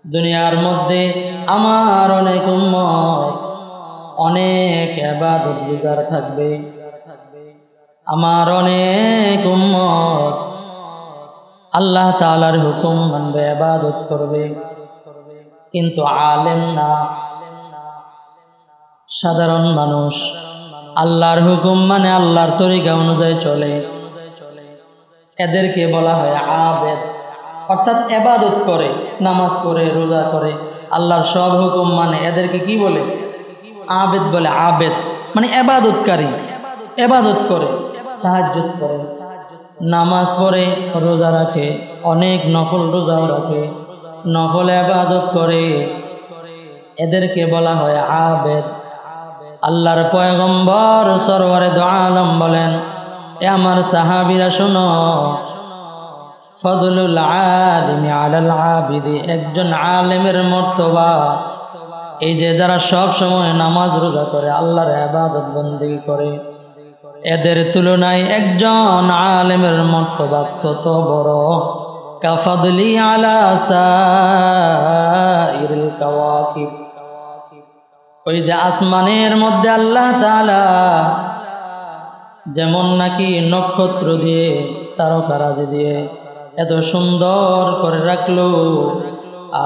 দুনিয়ার মধ্যে আমার অনেক উম্মত অনেক ইবাদত গুজার থাকবে, আমার অনেক উম্মত আল্লাহ তাআলার হুকুম মানবে, ইবাদত করবে, কিন্তু আলেম না, সাধারণ মানুষ আল্লাহর হুকুম মানে আল্লাহর তরিকা অনুযায়ী চলে, এদেরকে বলা হয় আবেদ। অর্থাৎ ইবাদত করে, নামাজ পড়ে, রোজা করে, আল্লাহর সব হুকুম মানে, এদেরকে কি বলে? আবেদ বলে। আবেদ মানে ইবাদতকারী, ইবাদত করে, তাহাজ্জুদ করে, নামাজ পড়ে, রোজা রাখে, অনেক নফল রোজাও রাখে, নফল ইবাদত করে, এদেরকে বলা হয় আবেদ। আল্লাহর পয়গম্বর সরওয়ারে দু আলম বলেন, এ আমার সাহাবীরা শোনো, ফদলুল আলিমি আলাল আবিদি, একজন আলেমের মর্তবা এই যে যারা সব সময় নামাজ রোজা করে, আল্লাহর ইবাদত বন্দেগী করে, এদের তুলনায় একজন আলেমের মর্তবা তত বড়। কাফদলি আলা সাইরিল কাওয়াকিব, ওই যে আসমানের মধ্যে আল্লাহ তাআলা যেমন নাকি নক্ষত্র দিয়ে, তারকারাজি দিয়ে এত সুন্দর করে রাখলো,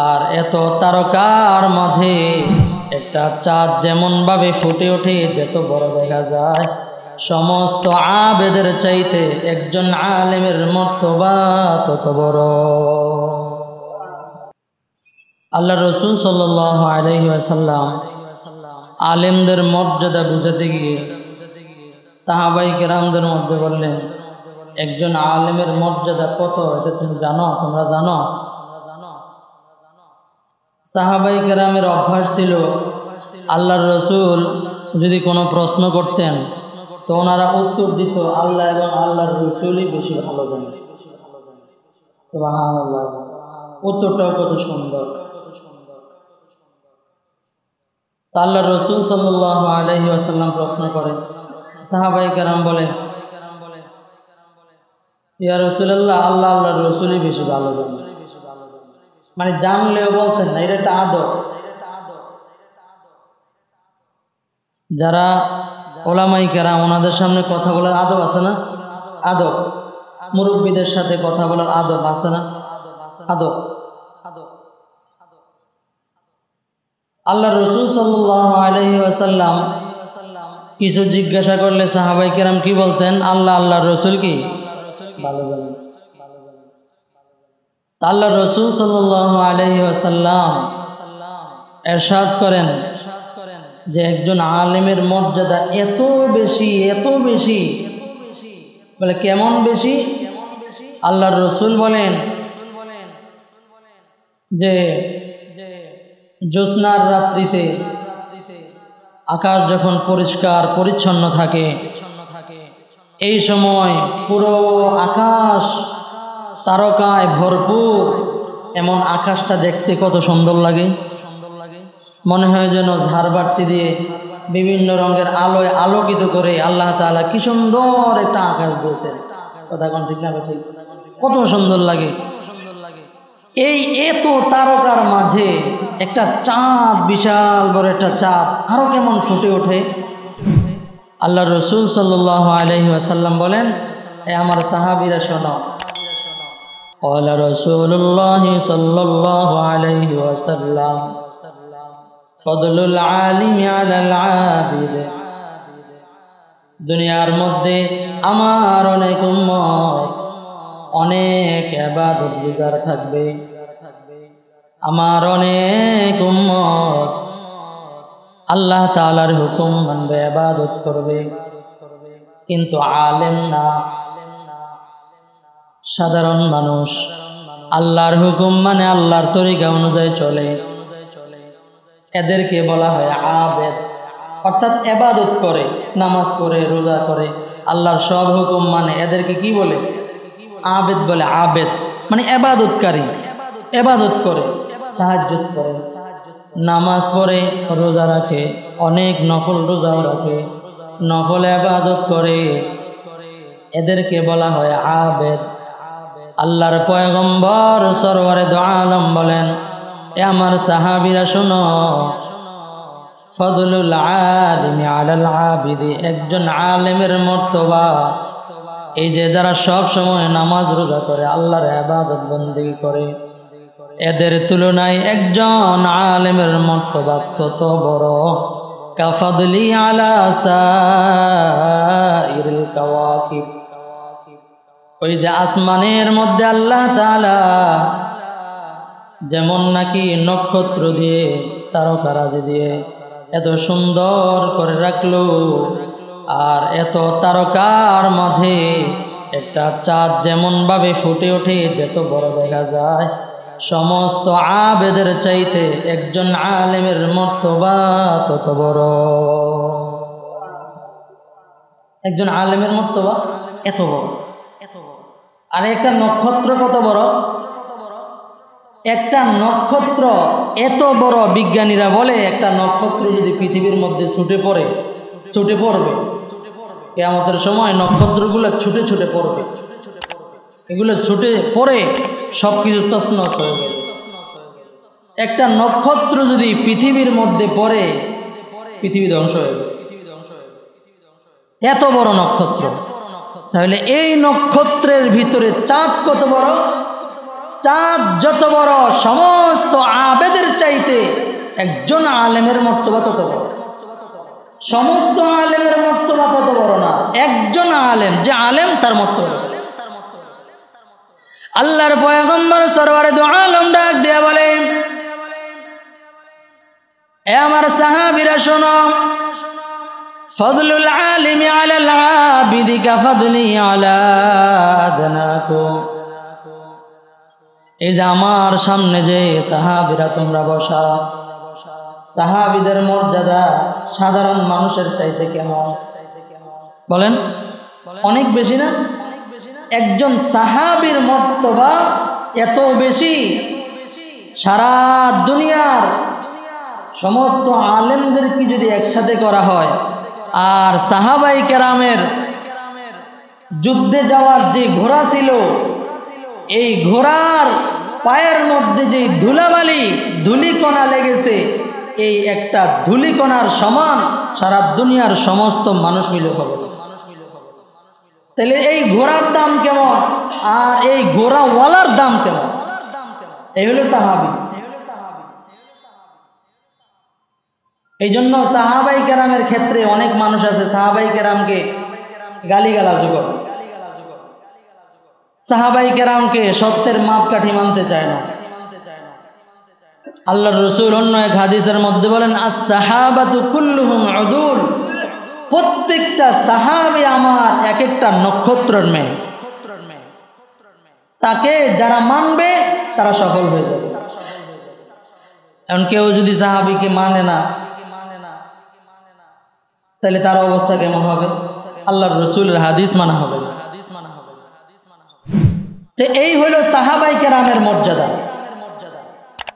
আর এত তারকার মাঝে একটা চাঁদ যেমন ভাবে ফুটে ওঠে, যত বড় দেখা যায়, সমস্ত আবেদের চাইতে একজন আলেমের মর্তবা তত বড়। আল্লাহ রাসূল সাল্লাল্লাহু আলাইহি ওয়াসাল্লাম আলেমদের মর্যাদা বুঝাতে গিয়ে সাহাবায়ে কেরামদের মধ্যে বললেন, একজন আলেমের মর্যাদা কত, এটা তুমি জানো? তোমরা জানো? সাহাবায়ে কেরামের অভ্যাস ছিল, আল্লাহর রাসূল যদি কোনো প্রশ্ন করতেন তো ওনারা উত্তর দিত, আল্লাহ এবং আল্লাহর রাসূলই বেশি ভালো জানেন। সুবহানাল্লাহ, উত্তরটাও কত সুন্দর। আল্লাহর রাসূল সাল্লাল্লাহু আলাইহি ওয়াসাল্লাম প্রশ্ন করেন, সাহাবায়ে কেরাম বলেন, ইয়া রাসূলুল্লাহ, আল্লাহ আল্লাহর রাসূলই বেশি ভালো জানেন। মানে জানলেও বলতেন না, এটা একটা আদব। যারা ওলামায়ে কেরাম, ওনাদের সামনে কথা বলার আদব আছে না? আদব। মুরব্বীদের সাথে কথা বলার আদব আছে না? আদব। আল্লাহ রাসূল সাল্লাল্লাহু আলাইহি ওয়াসাল্লাম কিছু জিজ্ঞাসা করলে সাহাবায়ে কেরাম কি বলতেন? আল্লাহ আল্লাহর রাসূল কি ভালো জানেন। আল্লাহ রাসূল সাল্লাল্লাহু আলাইহি ওয়াসাল্লাম ইরশাদ করেন যে একজন আলেমের মর্যাদা এত বেশি, এত বেশি, বলে কেমন বেশি? আল্লাহর রাসূল বলেন যে জ্যোৎস্নার রাত্রিতে আকাশ যখন পরিষ্কার পরিচ্ছন্ন থাকে, এই সময় পুরো আকাশ তারকায় ভরপুর, এমন আকাশটা দেখতে কত সুন্দর লাগে। মনে হয় যেন ঝাড়বাতি দিয়ে বিভিন্ন রঙের আলোয় আলোকিত করে আল্লাহ তাআলা কি সুন্দর একটা আকাশ দিয়েছেন। কথা কোন ঠিক না? ঠিক, কত সুন্দর লাগে। এই এত তারকার মাঝে একটা চাঁদ, বিশাল বড় একটা চাঁদ আরো কেমন ফুটে ওঠে। আল্লাহ রাসূল সাল্লাল্লাহু আলাইহি ওয়াসাল্লাম বলেন, এ আমার সাহাবীরা শোনো, ক্বালা রাসূলুল্লাহ সাল্লাল্লাহু আলাইহি ওয়াসাল্লাম ফদলুল আলিমি আলাল আবিদ, দুনিয়ার মধ্যে আমার অনেক উম্মত অনেক ইবাদত গুজার থাকবে, আমার অনেক উম্মত আল্লাহ তাআলার হুকুম মানবে, ইবাদত করবে, কিন্তু আলেম না, সাধারণ মানুষ আল্লাহর হুকুম মানে আল্লাহর তরিকা অনুযায়ী চলে, এদেরকে বলা হয় আবেদ। অর্থাৎ ইবাদত করে, নামাজ পড়ে, রোজা করে, আল্লাহর সব হুকুম মানে, এদেরকে কি বলে? আবেদ বলে। আবেদ মানে ইবাদতকারী, ইবাদত করে, তাহাজ্জুদ করে, নামাজ পড়ে, রোজা রাখে, অনেক নফল রোজাও রাখে, নফল ইবাদত করে, এদেরকে বলা হয় আবেদ। আল্লাহর পয়গম্বর সরওয়ারে দু আলম বলেন, এ আমার সাহাবীরা শোনো, ফদলুল আলিমি আলাল আবিদি, একজন আলেমের মর্তবা এই যে যারা সব সময় নামাজ রোজা করে, আল্লাহর ইবাদত বন্দেগী করে, এদের তুলনায় একজন আলেমের মর্তবা তত বড়। কাফাদলি আলা সাইরিল কাওয়াকিব, ওই যে আসমানের মধ্যে আল্লাহ তাআলা যেমন নাকি নক্ষত্র দিয়ে তারকারাজি দিয়ে এত সুন্দর করে রাখলো, আর এত তারকার মাঝে একটা চাঁদ যেমন ভাবে ফুটে ওঠে, যত বড় দেখা যায়, সমস্ত আবেদের চাইতে একজন আলেমের মর্তবা তত বড়। একজন আলেমের মর্তবা এত বড়, এত বড়। আর একটা নক্ষত্র কত বড়? একটা নক্ষত্র এত বড়, বিজ্ঞানীরা বলে একটা নক্ষত্র যদি পৃথিবীর মধ্যে ছুটে পড়বে, কিয়ামতের সময় নক্ষত্রগুলো ছুটে ছুটে পড়বে, এগুলো ছুটে পড়ে সবকিছু তছনছ হয়ে গেল। একটা নক্ষত্র যদি পৃথিবীর মধ্যে পড়ে, পৃথিবী ধ্বংস হয়ে গেল, এত বড় নক্ষত্র। তাহলে এই নক্ষত্রের ভিতরে চাঁদ কত বড়? চাঁদ যত বড়, সমস্ত আবেদের চাইতে একজন আলেমের মর্তবা তত বড়। সমস্ত আলেমের মর্তবা তত বড় না, একজন আলেম, যে আলেম তার মর্তবা। আল্লাহর পয়গম্বর সরওয়ারে দু আলম ডাক দিয়া বলে, এ আমার সাহাবীরা শোনো, ফদলুল আলিমি আলাল আবিদি কাফদলি আলা আদনাকুম। এই যে আমার সামনে যে সাহাবীরা তোমরা বসা, সাহাবীদের মর্যাদা সাধারণ মানুষের চাইতে কেমন বলেন? অনেক বেশি না? একজন সাহাবীর মর্তবা এত বেশি, সারা দুনিয়ার সমস্ত আলেমদেরকে যদি একসাথে করা হয়, আর সাহাবায়ে কেরামের যুদ্ধে যাওয়ার যে ঘোড়া ছিল, এই ঘোড়ার পায়ের মধ্যে যে ধুলাবালি ধুলিকণা লেগেছে, এই একটা ধুলিকণার সমান সারা দুনিয়ার সমস্ত মানুষ মিলে হবে। তাহলে এই ঘোড়ার দাম কেমন, আর এই ঘোড়াওয়ালার দাম কেমন? এই হলো সাহাবী। এই জন্য সাহাবায়ে কেরামের ক্ষেত্রে অনেক মানুষ আছে সাহাবায়ে কেরামকে গালিগালাজ করে, সাহাবায়ে কেরামকে সত্যের মাপকাঠি মানতে চায় না। আল্লাহর রাসূল অন্য এক হাদিসের মধ্যে বলেন, আস-সাহাবাতু কুল্লুহুম উদুল, প্রত্যেকটা সাহাবী আমার এক একটা নক্ষত্রের মেয়ে, তাকে যারা মানবে তারা সফল হয়ে যাবে। এখন কেউ যদি সাহাবীকে মানে না, তাহলে তার অবস্থা কেমন হবে? আল্লাহর রাসূলের হাদিস মানা হবে। তো এই হলো সাহাবায়ে কেরামের মর্যাদা।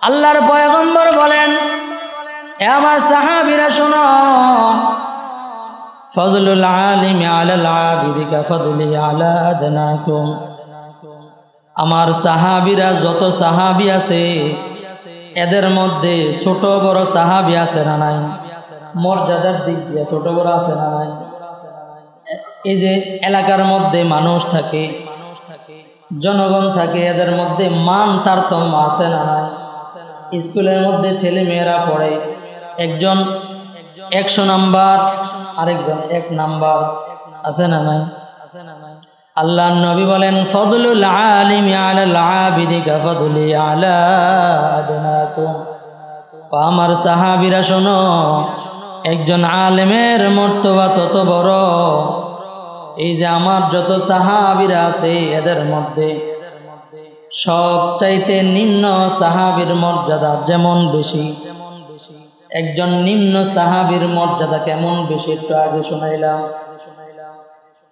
আল্লাহর পয়গম্বর বলেন, এ আমার সাহাবীরা শোনো, ফজলুল আলিমি আলাল আবিদি কাফদলি আলা আদনাকুম। আমার সাহাবীরা যত সাহাবী আছে, এদের মধ্যে ছোট বড় সাহাবী আছে না নাই? মর্যাদার দিক দিয়ে ছোট বড় আছে না নাই? এই যে এলাকার মধ্যে মানুষ থাকে, জনগণ থাকে, এদের মধ্যে মান তারতম্য আছে না নাই? স্কুলের মধ্যে ছেলে মেয়েরা পড়ে, একজন 100 নাম্বার, আরেকজন 1 নাম্বার, আছে না নাই? আল্লাহর নবী বলেন, ফদলুল আলিমি আলাল আবিদি কাফদলি আলা আদনাকুম। আমার সাহাবীরা শোনো, একজন আলেমের মর্তবা তত বড়, এই যে আমার যত সাহাবীরা আছে এদের মধ্যে সবচাইতে নিম্ন সাহাবীর মর্যাদা যেমন বেশি, একজন নিম্ন সাহাবীর মর্যাদা কেমন বেশি একটু আগে শোনাইলাম।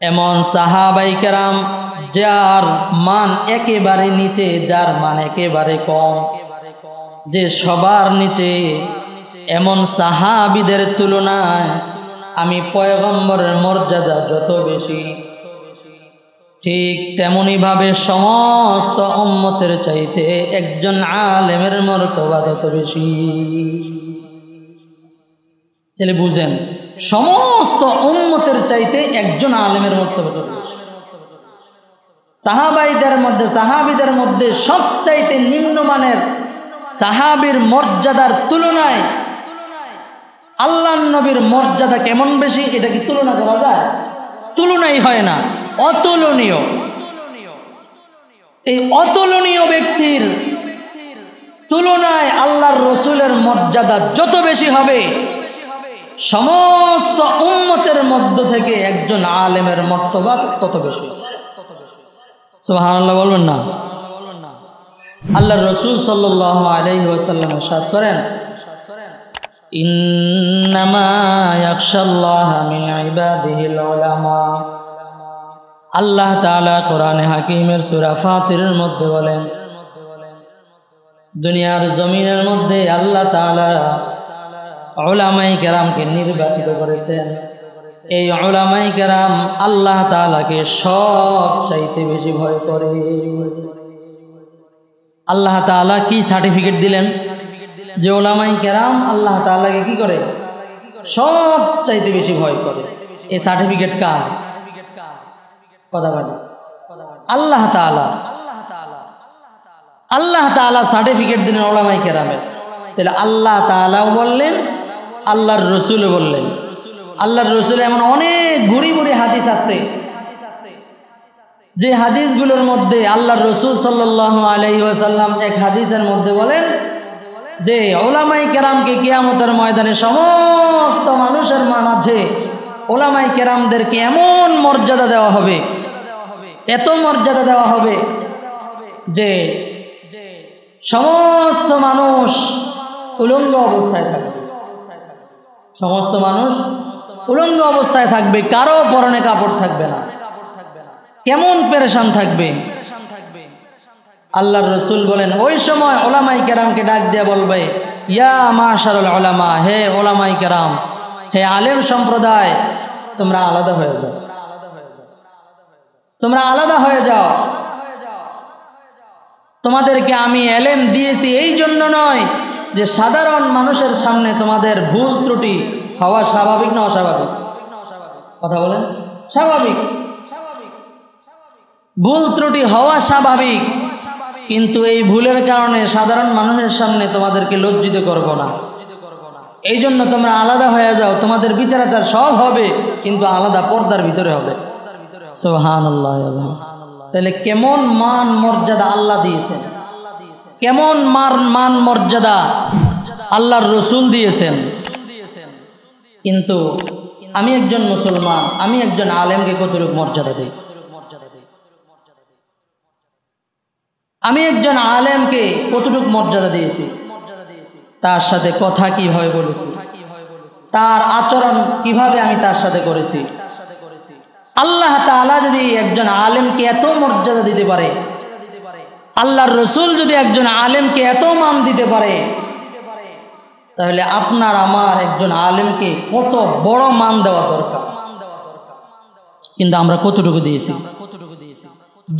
এমন সাহাবায়ে কেরাম যার মান একেবারে নিচে, যার মান একেবারে কম, যে সবার নিচে, এমন সাহাবীদের তুলনায় আমি পয়গম্বরের মর্যাদা যত বেশি, ঠিক তেমনি ভাবে সমস্ত উম্মতের চাইতে একজন আলেমের মর্তবা তত বেশি। তাহলে বুঝেন, সমস্ত উম্মতের চাইতে একজন আলেমের মর্তবা তত বেশি। সাহাবীদের মধ্যে সবচাইতে নিম্নমানের সাহাবীর মর্যাদার তুলনায় আল্লাহর নবীর মর্যাদা কেমন বেশি, এটা কি তুলনা করা যায়? তুলনাই হয় না, অতুলনীয়। এই অতুলনীয় ব্যক্তির তুলনায় আল্লাহর রসুলের মর্যাদা যত বেশি হবে, সমস্ত উম্মতের মধ্য থেকে একজন আলেমের মর্তবা তত বেশি। সুবহানাল্লাহ বলবেন না? আল্লাহর রসুল সাল্লাল্লাহু আলাইহি ওয়াসাল্লাম ইরশাদ করেন, ইন্নামা ইয়াখশাল্লাহা মিন ইবাদিহিল উলামা। আল্লাহ তাআলা কোরআনে হাকিমের সূরা ফাতিরের মধ্যে বলেন, দুনিয়ার জমিনের মধ্যে আল্লাহ তাআলা উলামায়ে কেরামকে নির্বাচিত করেছেন। এই উলামায়ে কেরাম আল্লাহ তাআলাকে সবচাইতে বেশি ভয় করে। আল্লাহ তাআলা কি সার্টিফিকেট দিলেন? যে উলামায়ে কেরাম আল্লাহ তাআলাকে কি করে? সবচাইতে বেশি ভয় করে। এই সার্টিফিকেট কার? কথা বলে আল্লাহ তাআলা। আল্লাহ তাআলা সার্টিফিকেট দিলেন উলামায়ে কেরামের। তাহলে আল্লাহ তাআলাও বললেন, আল্লাহর রসুলও বললেন। আল্লাহর রসুল এমন অনেক ভুরি ভুরি হাদিস আছে, যে হাদিসগুলোর মধ্যে আল্লাহর রসুল সাল্লাল্লাহু আলাইহি ওয়াসাল্লাম এক হাদিসের মধ্যে বলেন যে উলামায়ে কেরামকে কিয়ামতের ময়দানে সমস্ত মানুষের মাঝে উলামায়ে কেরামদেরকে এমন মর্যাদা দেওয়া হবে, এত মর্যাদা দেওয়া হবে যে সমস্ত মানুষ উলঙ্গ অবস্থায় থাকবে। সমস্ত মানুষ উলঙ্গ অবস্থায় থাকবে, কারো পরনে কাপড় থাকবে না। কেমন পেরেশান থাকবে। আল্লাহর রসুল বলেন, ওই সময় উলামায়ে কেরামকে ডাক দিয়ে বলবে, ইয়া মাশারুল উলামা, হে উলামায়ে কেরাম, হে আলেম সম্প্রদায়, তোমরা আলাদা হয়ে যাও, তোমরা আলাদা হয়ে যাও। তোমাদেরকে আমি এলেম দিয়েছি এই জন্য নয় যে সাধারণ মানুষের সামনে তোমাদের ভুল ত্রুটি হওয়া স্বাভাবিক না অস্বাভাবিক? কথা বলেন। স্বাভাবিক, ভুল ত্রুটি হওয়া স্বাভাবিক, কিন্তু এই ভুলের কারণে সাধারণ মানুষের সামনে তোমাদেরকে লজ্জিত করব না। এই জন্য তোমরা আলাদা হয়ে যাও, তোমাদের বিচার আচার সব হবে, কিন্তু আলাদা পর্দার ভিতরে হবে। সুবহানাল্লাহ। তাহলে কেমন মান মর্যাদা আল্লাহ দিয়েছেন, কেমন মান মর্যাদা আল্লাহর রসুল দিয়েছেন। কিন্তু আমি একজন মুসলমান, আমি একজন আলেমকে কতটুকু মর্যাদা দিই? আমি একজন আলেমকে কতটুকু মর্যাদা দিয়েছি? তার সাথে কথা কিভাবে বলেছি, তার আচরণ কিভাবে আমি তার সাথে করেছি। আল্লাহ তাআলা যদি একজন আলেমকে এত মর্যাদা দিতে পারে, আল্লাহর রসুল যদি একজন আলেমকে এত মান দিতে পারে, তাহলে আপনার আমার একজন আলেমকে কত বড় মান দেওয়া দরকার। কিন্তু আমরা কতটুকু দিয়েছি?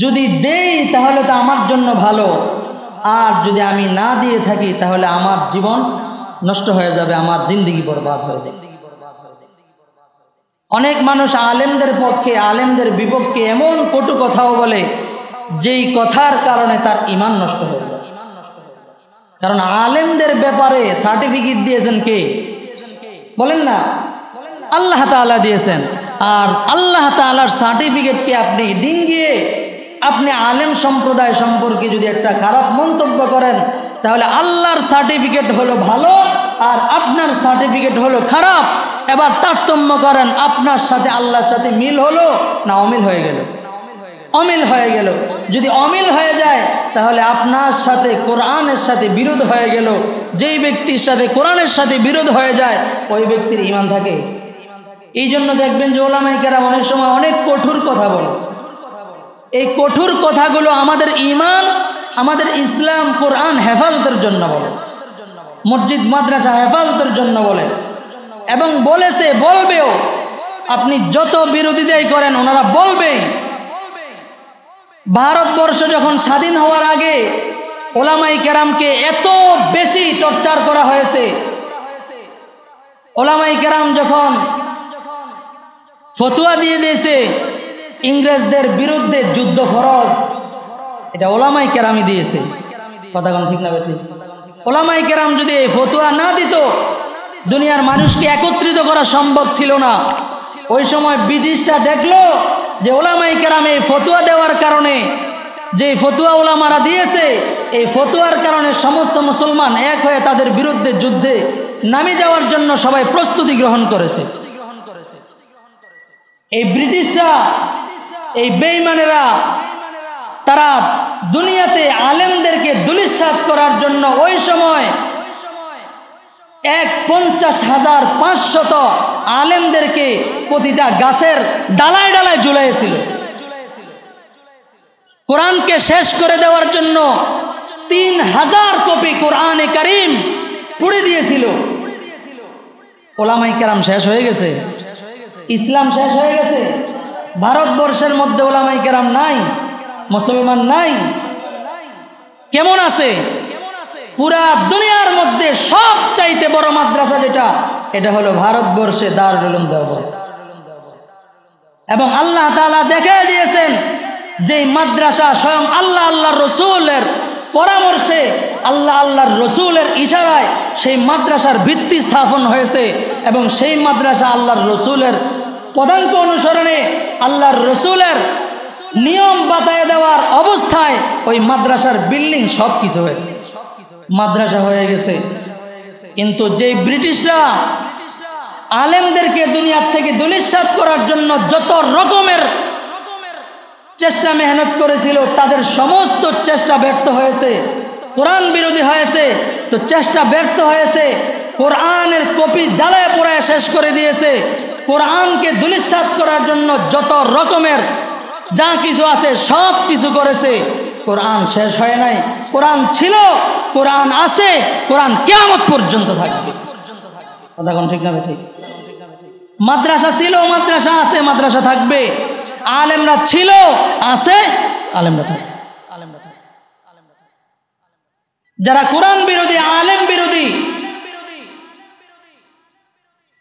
যদি দেই তাহলে তো আমার জন্য ভালো, আর যদি আমি না দিয়ে থাকি তাহলে আমার জীবন নষ্ট হয়ে যাবে, আমার জিন্দেগি বরবাদ হয়ে যাবে। অনেক মানুষ আলেমদের পক্ষে আলেমদের বিপক্ষে এমন কটু কথাও বলে, যেই কথার কারণে তার ঈমান নষ্ট হয়ে যায়। কারণ আলেমদের ব্যাপারে সার্টিফিকেট দিয়েছেন কে? বলেন না, আল্লাহ তাআলা দিয়েছেন। আর আল্লাহ তাআলার সার্টিফিকেটকে আপনি ডিঙ্গিয়ে আপনি আলেম সম্প্রদায় সম্পর্কে যদি একটা খারাপ মন্তব্য করেন, তাহলে আল্লাহর সার্টিফিকেট হলো ভালো আর আপনার সার্টিফিকেট হলো খারাপ। এবার তারতম্য করেন, আপনার সাথে আল্লাহর সাথে মিল হলো না অমিল হয়ে গেল? অমিল হয়ে গেল। যদি অমিল হয়ে যায় তাহলে আপনার সাথে কোরআনের সাথে বিরোধ হয়ে গেল। যেই ব্যক্তির সাথে কোরআনের সাথে বিরোধ হয়ে যায় ওই ব্যক্তির ঈমান থাকে? এই জন্য দেখবেন যে উলামায়ে কেরাম অনেক সময় অনেক কঠোর কথা বলে। এই কঠোর কথাগুলো আমাদের ঈমান, আমাদের ইসলাম, কোরআন হেফাজতের জন্য বলে, মসজিদ মাদ্রাসা হেফাজতের জন্য বলে, এবং বলেছে, বলবেও। আপনি যত বিরোধিতাই করেন ওনারা বলবেই ভারতবর্ষ যখন স্বাধীন হওয়ার আগে ওলামায়ে কেরামকে এত বেশি টর্চার করা হয়েছে, ওলামায়ে কেরাম যখন ফতোয়া দিয়ে দিয়েছে ইংরেজদের বিরুদ্ধে যুদ্ধ ফরজ, এটা ওলামায়ে কেরামই দিয়েছে। কথা কোন ঠিক না বেঠিক? ওলামায়ে কেরাম যদি এই ফতোয়া না দিত, দুনিয়ার মানুষকে একত্রিত করা সম্ভব ছিল না। ওই সময় ব্রিটিশটা দেখলো যে ওলামায়ে কেরাম এই ফতোয়া দেওয়ার কারণে, যে ফতোয়া ওলামারা দিয়েছে, এই ফতোয়ার কারণে সমস্ত মুসলমান এক হয়ে তাদের বিরুদ্ধে যুদ্ধে নামে যাওয়ার জন্য সবাই প্রস্তুতি গ্রহণ করেছে। এই ব্রিটিশরা, এই বেঈমানেরা, তারা দুনিয়াতে আলেমদেরকে দুলিশাত করার জন্য ওই সময় 50,500 আলেমদেরকে প্রতিটা গাছের ডালায় ডালায় ঝুলাইছিল। কোরআনকে শেষ করে দেওয়ার জন্য 3000 কপি কোরআনে কারীম পুড়ে দিয়েছিল। ওলামায়ে কেরাম শেষ হয়ে গেছে, ইসলাম শেষ হয়ে গেছে। ভারতবর্ষের মধ্যে ওলামায়ে কেরাম নাই, মুসলমান নাই। কেমন আছে? পুরা দুনিয়ার মধ্যে সবচাইতে বড় মাদ্রাসা যেটা, এটা হলো ভারতবর্ষে দারুল উলুম দেওবন্দ। এবং আল্লাহ তাআলা দেখিয়ে দিয়েছেন যে মাদ্রাসা স্বয়ং আল্লাহর রসুলের পরামর্শে, আল্লাহর রসুলের ইশারায় সেই মাদ্রাসার ভিত্তি স্থাপন হয়েছে। এবং সেই মাদ্রাসা আল্লাহর রসুলের পদাঙ্ক অনুসরণে, আল্লাহর রসুলের নিয়ম বাতায় দেওয়ার অবস্থায় ওই মাদ্রাসার বিল্ডিং সব কিছু হয়েছে, মাদ্রাসা হয়ে গেছে। কিন্তু যে ব্রিটিশরা আলেমদেরকে দুনিয়ার থেকে দুলিশাত করার জন্য যত রকমের চেষ্টা মেহনত করেছিল, তাদের সমস্ত চেষ্টা ব্যর্থ হয়েছে। কোরআন বিরোধী হয়েছে, তো চেষ্টা ব্যর্থ হয়েছে। কোরআনের কপি জ্বালায় পোড়ায় শেষ করে দিয়েছে। কোরআনকে দুলিশাত করার জন্য যত রকমের যা কিছু আছে সব কিছু করেছে। কোরআন শেষ হয় নাই। কোরআন ছিল, কোরআন আছে, কোরআন কিয়ামত পর্যন্ত থাকবে। কথা কোন ঠিক না ঠিক? মাদ্রাসা ছিল, মাদ্রাসা আছে, মাদ্রাসা থাকবে। আলেমরা ছিল, আছে, আলেমরা থাকবে। যারা কোরআন বিরোধী, আলেম বিরোধী,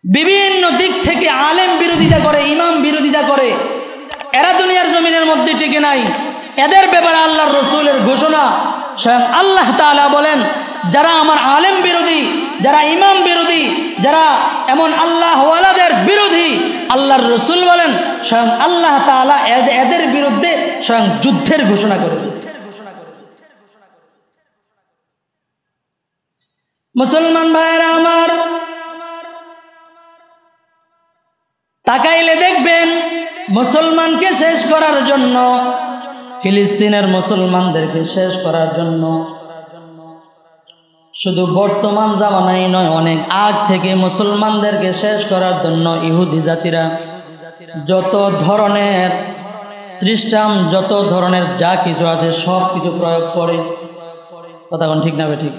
বিভিন্ন দিক থেকে আলেম বিরোধিতা করে, ইমাম বিরোধিতা করে, এরা দুনিয়ার জমিনের মধ্যে টিকে নাই। এদের ব্যাপারে আল্লাহর রসুলের ঘোষণা, স্বয়ং আল্লাহ তাআলা বলেন, যারা আমার আলেম বিরোধী, যারা ইমাম বিরোধী, যারা এমন আল্লাহ ওয়ালাদের বিরোধী, আল্লাহর রসুল বলেন স্বয়ং আল্লাহ তাআলা এদের বিরুদ্ধে স্বয়ং যুদ্ধের ঘোষণা করে। মুসলমান ভাইয়েরা আমার, তাকাইলে দেখবেন মুসলমানকে শেষ করার জন্য, ফিলিস্তিনের মুসলমানদেরকে শেষ করার জন্য, শুধু বর্তমান জামানাই নয়, অনেক আগ থেকে মুসলমানদেরকে শেষ করার জন্য ইহুদি জাতিরা যত ধরনের সিস্টেম, যত ধরনের যা কিছু আছে সব কিছু প্রয়োগ করে। কথা কোন ঠিক না ঠিক?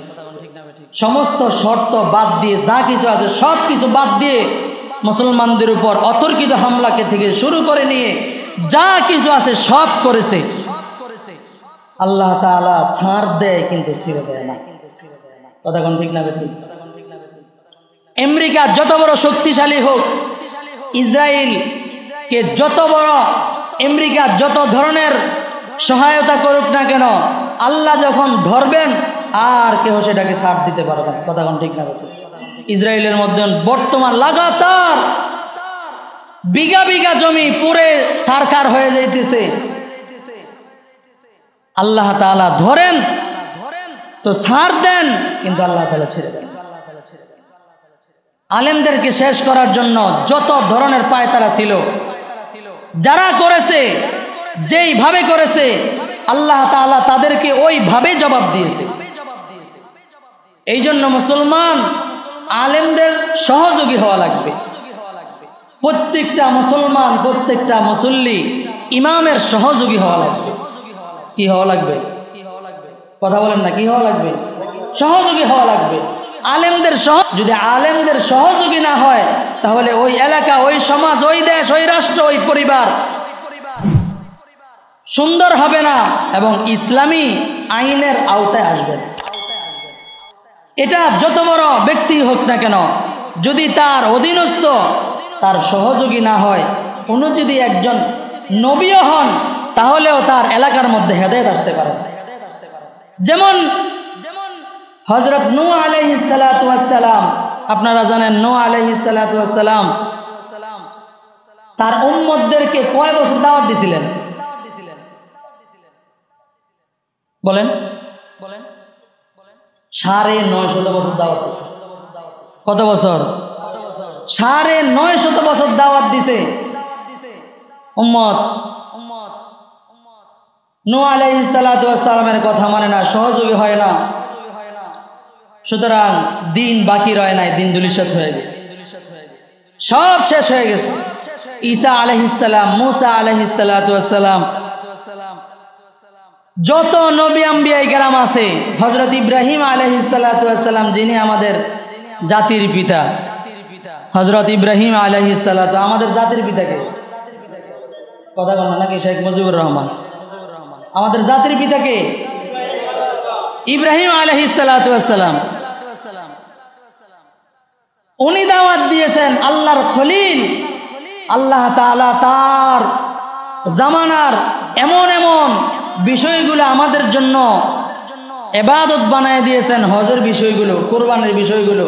সমস্ত শর্ত বাদ দিয়ে, যা কিছু আছে সব কিছু বাদ দিয়ে মুসলমানদের উপর অতর্কিত হামলাকে থেকে শুরু করে নিয়ে যা কিছু আছে সব করেছে। আল্লাহ তাআলা ছাড় দেয় কিন্তু ছেড়ে দেয় না। কথা কোন ঠিক না ঠিক? আমেরিকা যত বড় শক্তিশালী হোক, ইসরায়েল কে যত বড়, আমেরিকা যত ধরনের সহায়তা করুক না কেন, আল্লাহ যখন ধরবেন আর কেউ সেটাকে ছাড় দিতে পারবে না। কথা কোন ঠিক না ঠিক? ইসরায়েলের মধ্যে বর্তমান লাগাতার বিঘা বিঘা জমি পুরে সারকার হয়ে যাইতেছে। আল্লাহ তাআলা ধরেন তো ছাড় দেন, কিন্তু আল্লাহ তাআলা ছেড়ে দেন। আলেমদেরকে শেষ করার জন্য যত ধরনের পায়তারা ছিল, যারা করেছে, যেইভাবে করেছে, আল্লাহ তাআলা তাদেরকে ওইভাবে জবাব দিয়েছে। এই জন্য মুসলমান আলেমদের সহযোগী হওয়া লাগবে। প্রত্যেকটা মুসলমান, প্রত্যেকটা মুসল্লি ইমামের সহযোগী হওয়া লাগবে। কি হওয়া লাগবে? কথা বলেন না, কি হওয়া লাগবে? সহযোগী হওয়া লাগবে। আলেমদের যদি আলেমদের সহযোগী না হয়, তাহলে ওই এলাকা, ওই সমাজ, ওই দেশ, ওই রাষ্ট্র, ওই পরিবার সুন্দর হবে না এবং ইসলামী আইনের আওতায় আসবে না। এটা যত বড় ব্যক্তি হোক না কেন, যদি তার অধীনস্থ তার সহযোগী না হয়, কোনো যদি একজন নবীও হন, তাহলেও তার এলাকার মধ্যে হেদায়েত আসতে পারে। যেমন হযরত নূহ আলাইহিস সালাতু ওয়াস সালাম, আপনারা জানেন নূহ আলাইহিস সালাতু ওয়াস সালাম তার উম্মতদেরকে কয় বছর দাওয়াত দিয়েছিলেন? বলেন 950 বছর দাওয়াত দিয়েছে। কত বছর? 950 বছর দাওয়াত দিছে উম্মত। নূহ আলাইহিস সালাতু ওয়াস সালামের কথা মানে না, সহযোগী হয় না, সুতরাং দিন বাকি রয় নাই, দিন দুলিশাত হয়ে গেছে, সব শেষ হয়ে গেছে। ঈসা আলাইহিস সালাম, মূসা আলাইহিস সালাতু ওয়াস সালাম, যত নবী আম্বিয়া কেরাম আছে, হযরত ইব্রাহিম আলাইহিস সালাতু ওয়াস সালাম যিনি আমাদের জাতির পিতা, হযরত ইব্রাহিম আলাইহিস সালাতু আমাদের জাতির পিতাকে কথা বলেন নাকি শেখ মুজিবুর রহমান? আমাদের জাতির পিতাকে ইব্রাহিম আলাইহিস সালাতু ওয়াস সালাম। উনি দাওয়াত দিয়েছেন আল্লাহর খলিল, আল্লাহ তাআলা তার জামানার এমন এমন বিষয়গুলো আমাদের জন্য ইবাদত বানায় দিয়েছেন, হজের বিষয়গুলো, কুরবানির বিষয়গুলো,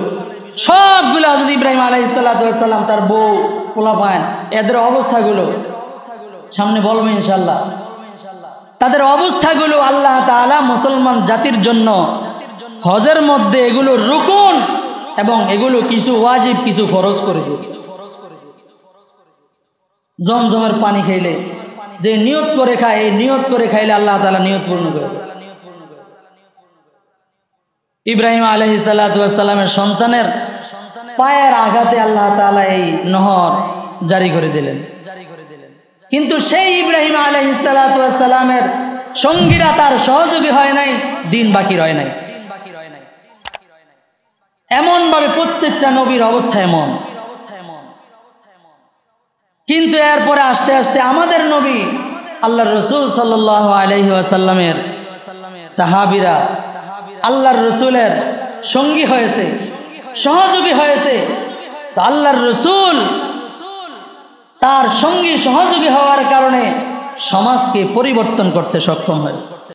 সবগুলো হযরত ইব্রাহিম আলাইহিস সালাতু ওয়াস সালাম, তার বউ পোলাপান, এদের অবস্থাগুলো সামনে বলবো ইনশাআল্লাহ। তাদের অবস্থাগুলো আল্লাহ তাআলা মুসলমান জাতির জন্য হজের মধ্যে এগুলো রুকুন এবং এগুলো কিছু ওয়াজিব, কিছু ফরজ করে দিয়েছে। জমজমের পানি খাইলে যে নিয়ত করে খায়, এই নিয়ত করে খাইলে আল্লাহ তাআলা নিয়ত পূর্ণ করে দেয়। ইব্রাহিম আলাইহিস সালাতু ওয়াস সালামের সন্তানের পায়ের আঘাতে আল্লাহ তাআলা এই নহর জারি করে দিলেন। কিন্তু সেই ইব্রাহিম আলাইহিস সালাতু ওয়াস সালামের সঙ্গীরা তার সহযোগী হয় নাই, দিন বাকি রয় নাই। এমন ভাবে প্রত্যেকটা নবীর অবস্থা এমন। কিন্তু এরপরে আস্তে আস্তে আমাদের নবী আল্লাহর রাসূল সাল্লাল্লাহু আলাইহি ওয়াসাল্লামের সাহাবীরা আল্লাহর রাসূলের সঙ্গী হয়েছে, সহযোগী হয়েছে। তো আল্লাহর রাসূল তার সঙ্গী সহযোগী হওয়ার কারণে সমাজকে পরিবর্তন করতে সক্ষম হয়েছে।